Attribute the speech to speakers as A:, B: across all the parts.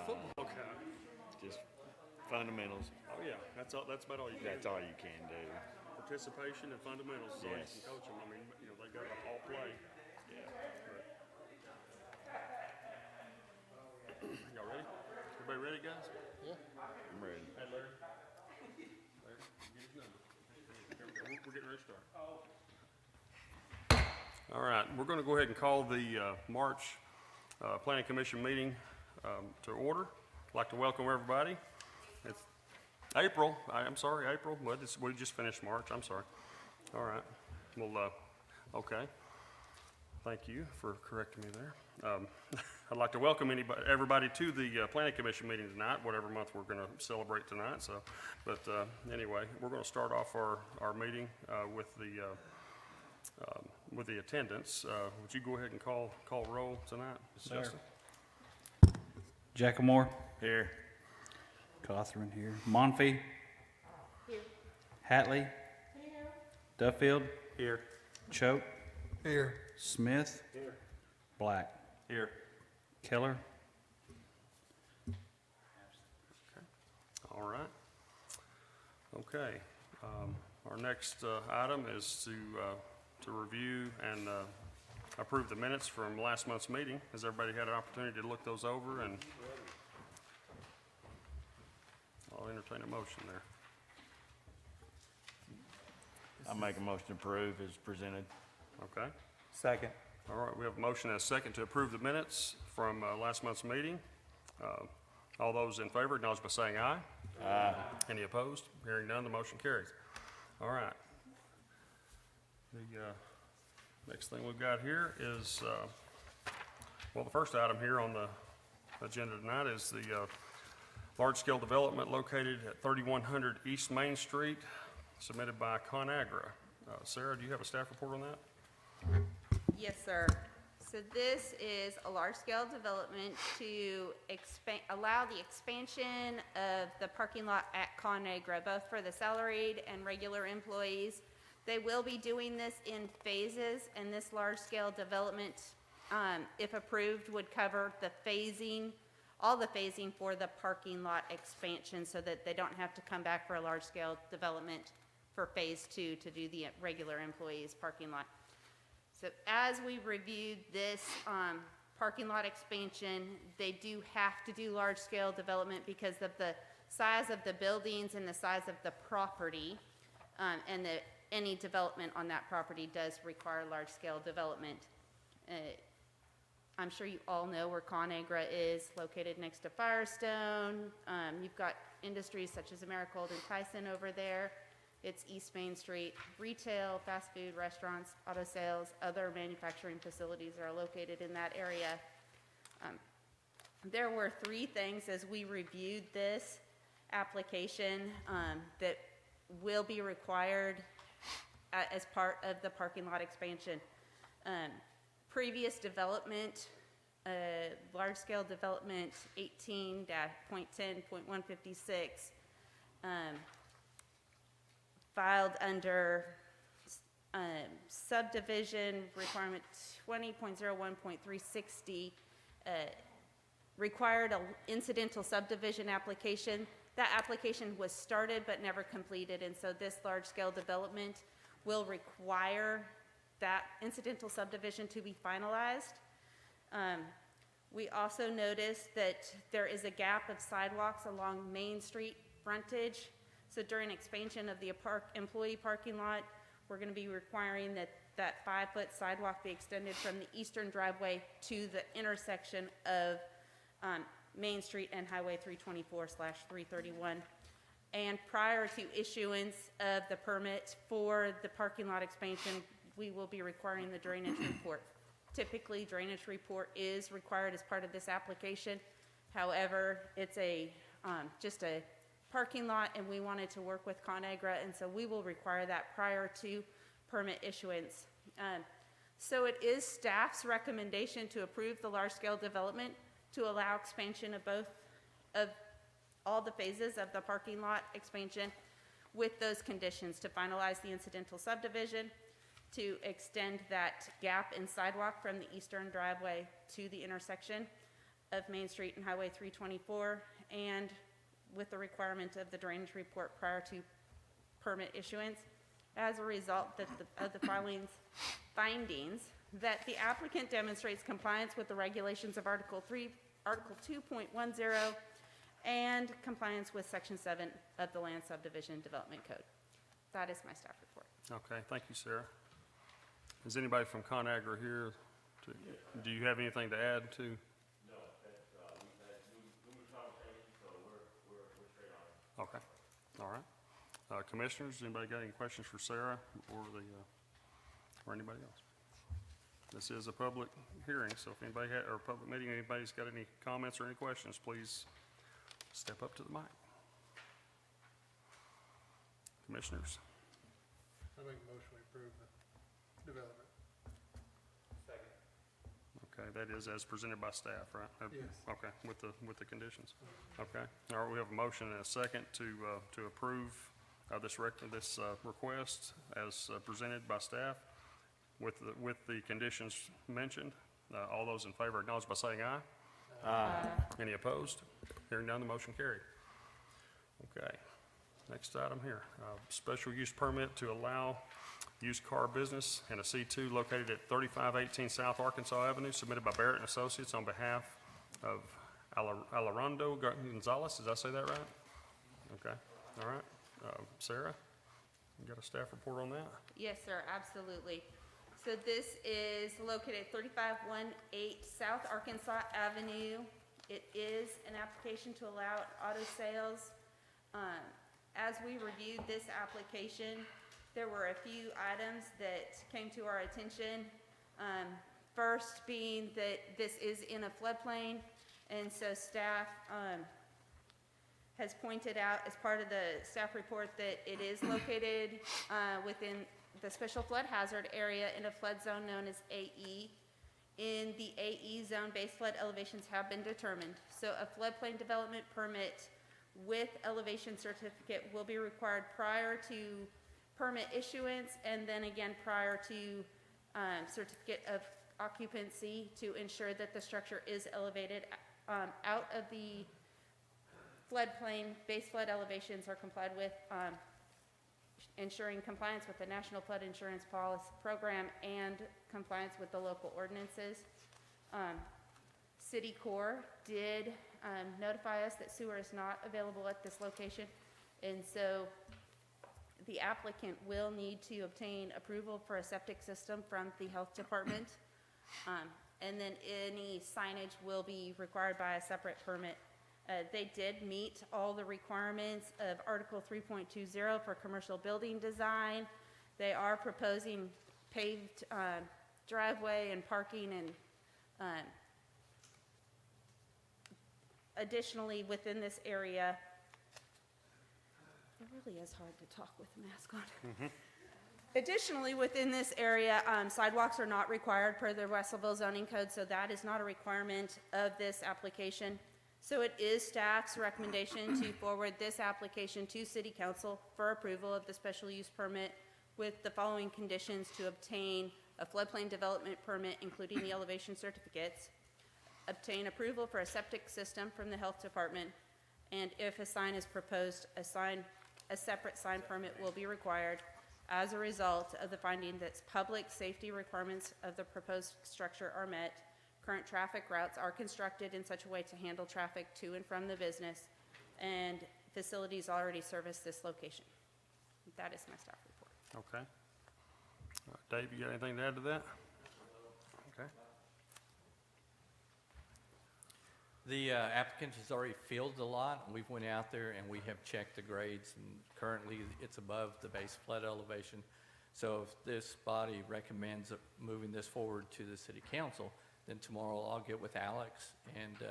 A: football guy.
B: Just fundamentals.
A: Oh yeah, that's all. That's about all you can.
B: That's all you can do.
A: Participation and fundamentals. So
B: Yes.
A: you can coach them. I mean, they got to all play.
B: Yeah.
A: Y'all ready? Everybody ready, guys?
C: Yeah.
B: I'm ready.
A: Hey, Larry. Larry, get his number. We're getting ready to start. All right, we're going to go ahead and call the March Planning Commission meeting to order. I'd like to welcome everybody. It's April. I'm sorry, April. Well, we just finished March. I'm sorry. All right. Well, okay. Thank you for correcting me there. I'd like to welcome everybody to the Planning Commission meeting tonight, whatever month we're going to celebrate tonight. So, but anyway, we're going to start off our meeting with the attendance. Would you go ahead and call roll tonight, Mr. Justin?
C: Jackamore.
B: Here.
C: Cawthron here. Monfee.
D: Here.
C: Hatley.
D: Here.
C: Duffield.
A: Here.
C: Choate.
E: Here.
C: Smith.
A: Here.
C: Black.
A: Here.
C: Keller.
A: All right. Okay. Our next item is to review and approve the minutes from last month's meeting. Has everybody had an opportunity to look those over? And I'll entertain a motion there.
B: I'll make a motion to approve as presented.
A: Okay.
E: Second.
A: All right. We have a motion and a second to approve the minutes from last month's meeting. All those in favor acknowledge by saying aye.
B: Aye.
A: Any opposed? Hearing none, the motion carries. All right. The next thing we've got here is, the first item here on the agenda tonight is the large-scale development located at 3100 East Main Street, submitted by ConAgra. Sarah, do you have a staff report on that?
D: Yes, sir. So this is a large-scale development to allow the expansion of the parking lot at ConAgra, both for the salaried and regular employees. They will be doing this in phases, and this large-scale development, if approved, would cover the phasing, all the phasing for the parking lot expansion, so that they don't have to come back for a large-scale development for phase 2 to do the regular employees parking lot. So as we reviewed this parking lot expansion, they do have to do large-scale development because of the size of the buildings and the size of the property, and any development on that property does require large-scale development. I'm sure you all know where ConAgra is, located next to Firestone. You've got industries such as Americold and Tyson over there. It's East Main Street. Retail, fast food, restaurants, auto sales, other manufacturing facilities are located in that area. There were 3 things as we reviewed this application that will be required as part of the parking lot expansion. Previous development, large-scale development 18.10.156, filed under subdivision requirement 20.01.360, required an incidental subdivision application. That application was started but never completed, and so this large-scale development will require that incidental subdivision to be finalized. We also noticed that there is a gap of sidewalks along Main Street frontage. So during expansion of the employee parking lot, we're going to be requiring that 5-foot sidewalk be extended from the eastern driveway to the intersection of Main Street and Highway 324/331. And prior to issuance of the permit for the parking lot expansion, we will be requiring the drainage report. Typically, drainage report is required as part of this application. However, it's just a parking lot, and we wanted to work with ConAgra, and so we will require that prior to permit issuance. So it is staff's recommendation to approve the large-scale development to allow expansion of all the phases of the parking lot expansion with those conditions: to finalize the incidental subdivision, to extend that gap in sidewalk from the eastern driveway to the intersection of Main Street and Highway 324, and with the requirement of the drainage report prior to permit issuance. As a result of the findings, that the applicant demonstrates compliance with the regulations of Article 2.10, and compliance with Section 7 of the Land Subdivision Development Code. That is my staff report.
A: Okay, thank you, Sarah. Is anybody from ConAgra here? Do you have anything to add to?
B: No, that's, we've had numerous conversations, so we're straight on it.
A: Okay, all right. Commissioners, anybody got any questions for Sarah or or anybody else? This is a public hearing, so if anybody or public meeting, anybody's got any comments or any questions, please step up to the mic. Commissioners?
E: I make a motion we approve the development.
A: Okay, that is as presented by staff, right?
E: Yes.
A: Okay, with the conditions. Okay, all right, we have a motion and a second to approve this request as presented by staff with the conditions mentioned. All those in favor acknowledge by saying aye. Aye. Any opposed? Hearing none, the motion carried. Okay, next item here, special use permit to allow used car business in a C2 located at 3518 South Arkansas Avenue, submitted by Barrett and Associates on behalf of Alejandro Gonzalez. Did I say that right? Okay, all right. Sarah, you got a staff report on that?
D: Yes, sir, absolutely. So this is located at 3518 South Arkansas Avenue. It is an application to allow auto sales. As we reviewed this application, there were a few items that came to our attention. First being that this is in a floodplain, and so staff has pointed out as part of the staff report that it is located within the special flood hazard area in a flood zone known as AE. In the AE zone, base flood elevations have been determined. So a floodplain development permit with elevation certificate will be required prior to permit issuance, and then again prior to certificate of occupancy to ensure that the structure is elevated out of the floodplain. Base flood elevations are complied with, ensuring compliance with the National Flood Insurance Policy Program and compliance with the local ordinances. City Corps did notify us that sewer is not available at this location, and so the applicant will need to obtain approval for a septic system from the health department. And then any signage will be required by a separate permit. They did meet all the requirements of Article 3.20 for commercial building design. They are proposing paved driveway and parking, and additionally within this area, it really is hard to talk with a mask on. Mm-hmm. Additionally, within this area, sidewalks are not required per the Russellville zoning code, so that is not a requirement of this application. So it is staff's recommendation to forward this application to City Council for approval of the special use permit with the following conditions: to obtain a floodplain development permit, including the elevation certificates, obtain approval for a septic system from the health department, and if a sign is proposed, a separate sign permit will be required as a result of the finding that public safety requirements of the proposed structure are met, current traffic routes are constructed in such a way to handle traffic to and from the business, and facilities already service this location. That is my staff report.
A: Okay. Dave, you got anything to add to that? Okay.
F: The applicant has already fielded a lot. We've went out there and we have checked the grades, and currently it's above the base flood elevation. So if this body recommends moving this forward to the city council, then tomorrow I'll get with Alex and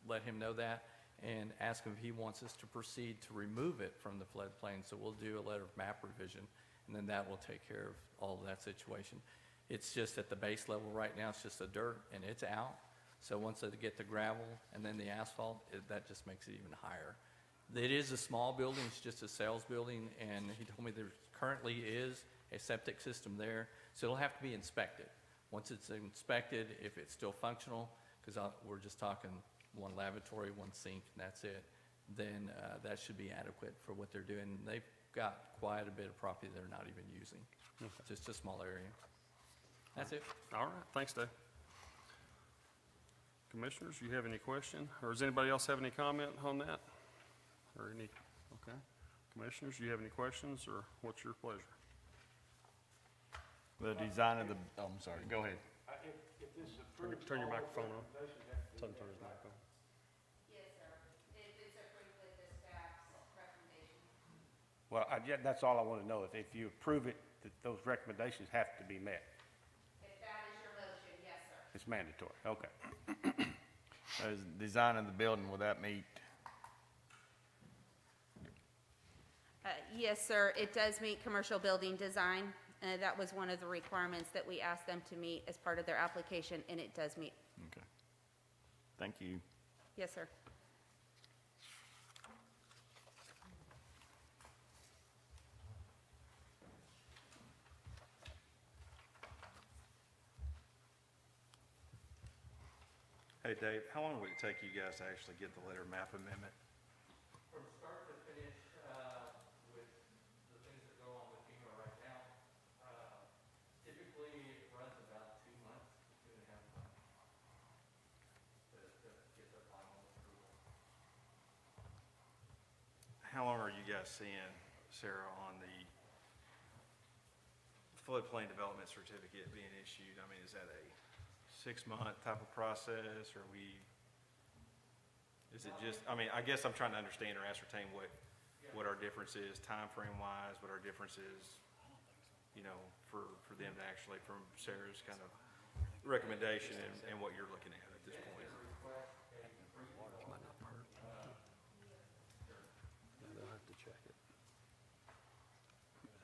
F: let him know that and ask him if he wants us to proceed to remove it from the floodplain. So we'll do a letter of map revision, and then that will take care of all of that situation. It's just at the base level right now, it's just the dirt and it's out. So once they get the gravel and then the asphalt, that just makes it even higher. It is a small building, it's just a sales building, and he told me there currently is a septic system there, so it'll have to be inspected. Once it's inspected, if it's still functional, because we're just talking one lavatory, one sink, and that's it, then that should be adequate for what they're doing. They've got quite a bit of property they're not even using, just a small area. That's it.
A: All right, thanks, Dave. Commissioners, you have any question? Or does anybody else have any comment on that? Or any, okay. Commissioners, you have any questions, or what's your pleasure?
G: The design of the, oh, I'm sorry, go ahead.
A: Turn your microphone on. Tell him to turn his mic on.
D: Yes, sir. It's approved with the staff's recommendation.
H: Well, yeah, that's all I want to know. If you approve it, that those recommendations have to be met.
D: If that is your motion, yes, sir.
H: It's mandatory. Okay.
G: As design of the building, will that meet?
D: Yes, sir. It does meet commercial building design. That was one of the requirements that we asked them to meet as part of their application, and it does meet.
G: Okay. Thank you.
D: Yes, sir.
I: Hey, Dave, how long would it take you guys to actually get the letter map amendment?
F: From start to finish, with the things that go on with FEMA right now, typically it runs about 2 months, 2.5 months to get the final approval.
I: How long are you guys seeing, Sarah, on the floodplain development certificate being issued? I mean, is that a 6-month type of process, or is it just, I mean, I guess I'm trying to understand or ascertain what our difference is, time frame wise, what our difference is, you know, for them to actually, from Sarah's kind of recommendation and what you're looking at this point.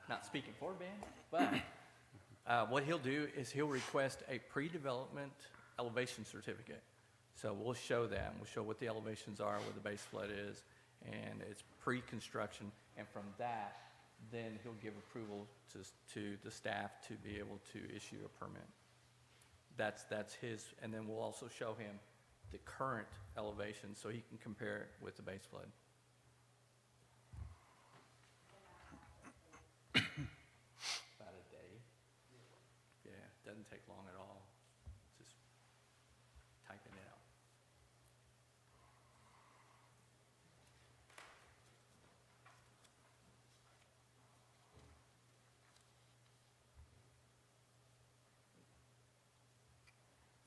F: Not speaking for Ben, but what he'll do is he'll request a pre-development elevation certificate. So we'll show that, and we'll show what the elevations are, where the base flood is, and it's pre-construction. And from that, then he'll give approval to the staff to be able to issue a permit. That's his, and then we'll also show him the current elevation so he can compare it with the base flood. About a day. Yeah, doesn't take long at all. Just typing it out.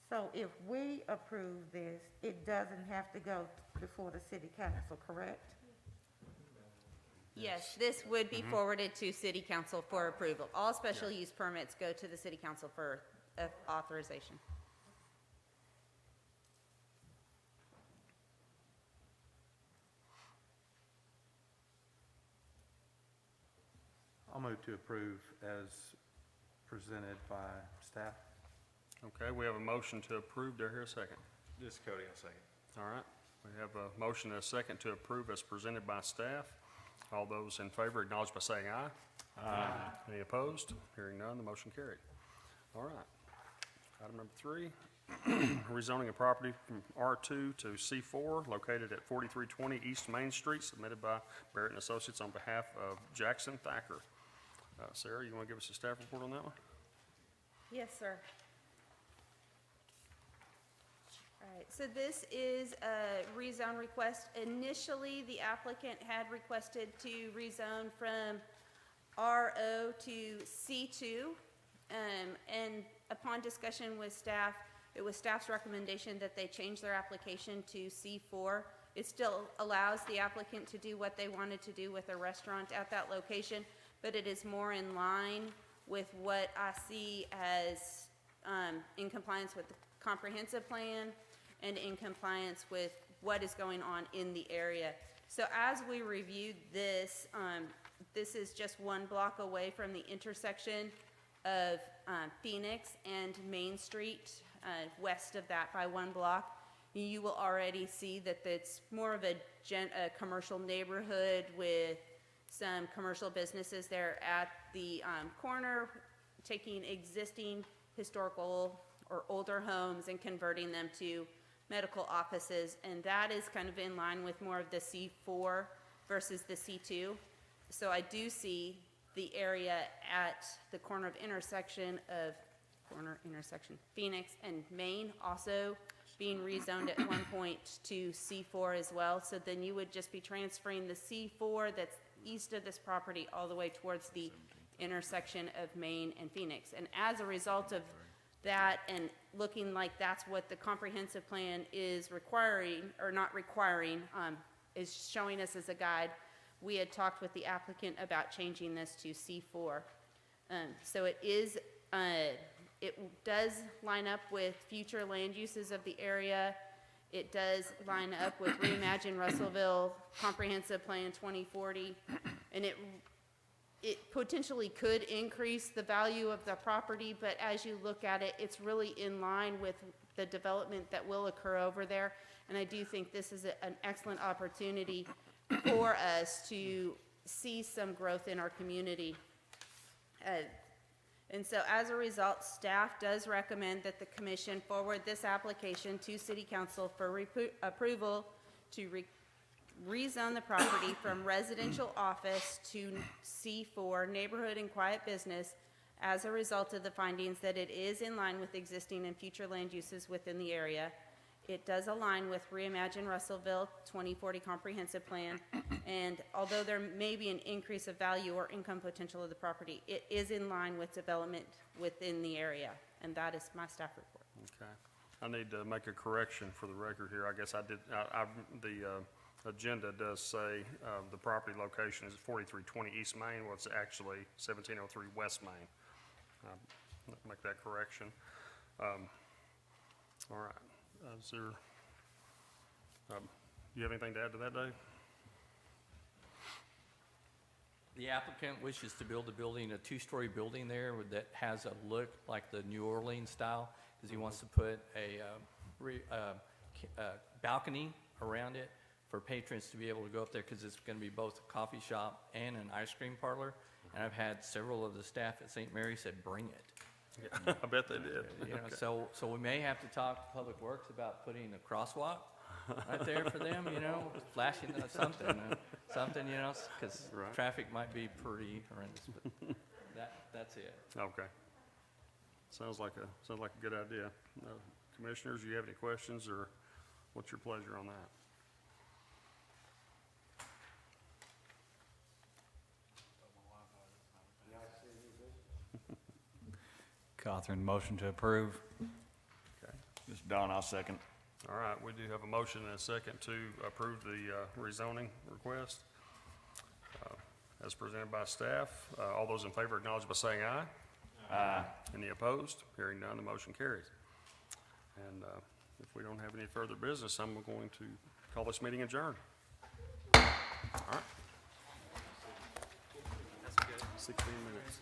J: So if we approve this, it doesn't have to go before the city council, correct?
D: Yes, this would be forwarded to city council for approval. All special use permits go to the city council for authorization.
E: I'll move to approve as presented by staff.
A: Okay, we have a motion to approve. Do I hear a second?
I: This is Cody, I'll second.
A: All right, we have a motion and a second to approve as presented by staff. All those in favor acknowledge by saying aye. Aye. Any opposed? Hearing none, the motion carried. All right. Item number 3, rezoning a property from R2 to C4 located at 4320 East Main Street, submitted by Barrett and Associates on behalf of Jackson Thacker. Sarah, you want to give us a staff report on that one?
D: Yes, sir. All right, so this is a rezone request. Initially, the applicant had requested to rezone from RO to C2. And upon discussion with staff, it was staff's recommendation that they change their application to C4. It still allows the applicant to do what they wanted to do with a restaurant at that location, but it is more in line with what I see as in compliance with the comprehensive plan and in compliance with what is going on in the area. So as we reviewed this, this is just 1 block away from the intersection of Phoenix and Main Street, west of that by 1 block. You will already see that it's more of a commercial neighborhood with some commercial businesses there at the corner, taking existing historical or older homes and converting them to medical offices, and that is kind of in line with more of the C4 versus the C2. So I do see the area at the corner intersection Phoenix and Main also being rezoned at one point to C4 as well. So then you would just be transferring the C4 that's east of this property all the way towards the intersection of Main and Phoenix. And as a result of that, and looking like that's what the comprehensive plan is requiring, or not requiring, is showing us as a guide, we had talked with the applicant about changing this to C4. So it is, it does line up with future land uses of the area. It does line up with Reimagine Russellville Comprehensive Plan 2040, and it potentially could increase the value of the property, but as you look at it, it's really in line with the development that will occur over there. And I do think this is an excellent opportunity for us to see some growth in our community. And so as a result, staff does recommend that the commission forward this application to City Council for approval to rezone the property from residential office to C4, neighborhood and quiet business, as a result of the findings that it is in line with existing and future land uses within the area. It does align with Reimagine Russellville 2040 Comprehensive Plan, and although there may be an increase of value or income potential of the property, it is in line with development within the area, and that is my staff report.
A: Okay. I need to make a correction for the record here. I guess I did, the agenda does say the property location is 4320 East Main. Well, it's actually 1703 West Main. Make that correction. All right. Is there, you have anything to add to that, Dave?
F: The applicant wishes to build a building, a two-story building there that has a look like the New Orleans style, because he wants to put a balcony around it for patrons to be able to go up there, because it's going to be both a coffee shop and an ice cream parlor. And I've had several of the staff at St. Mary said, bring it.
A: Yeah, I bet they did.
F: You know,
A: Okay.
F: so we may have to talk to Public Works about putting a crosswalk right there for them, you know, flashing something, you know, because
A: Right.
F: traffic might be pretty horrendous, but that's it.
A: Okay. Sounds like a good idea. Commissioners, you have any questions, or what's your pleasure on that?
C: Catherine, motion to approve.
A: Okay.
G: This is Don, I'll second.
A: All right, we do have a motion and a second to approve the rezoning request as presented by staff. All those in favor acknowledge by saying aye. Aye. Any opposed? Hearing none, the motion carries. And if we don't have any further business, I'm going to call this meeting adjourned. All right. That's good. 16 minutes.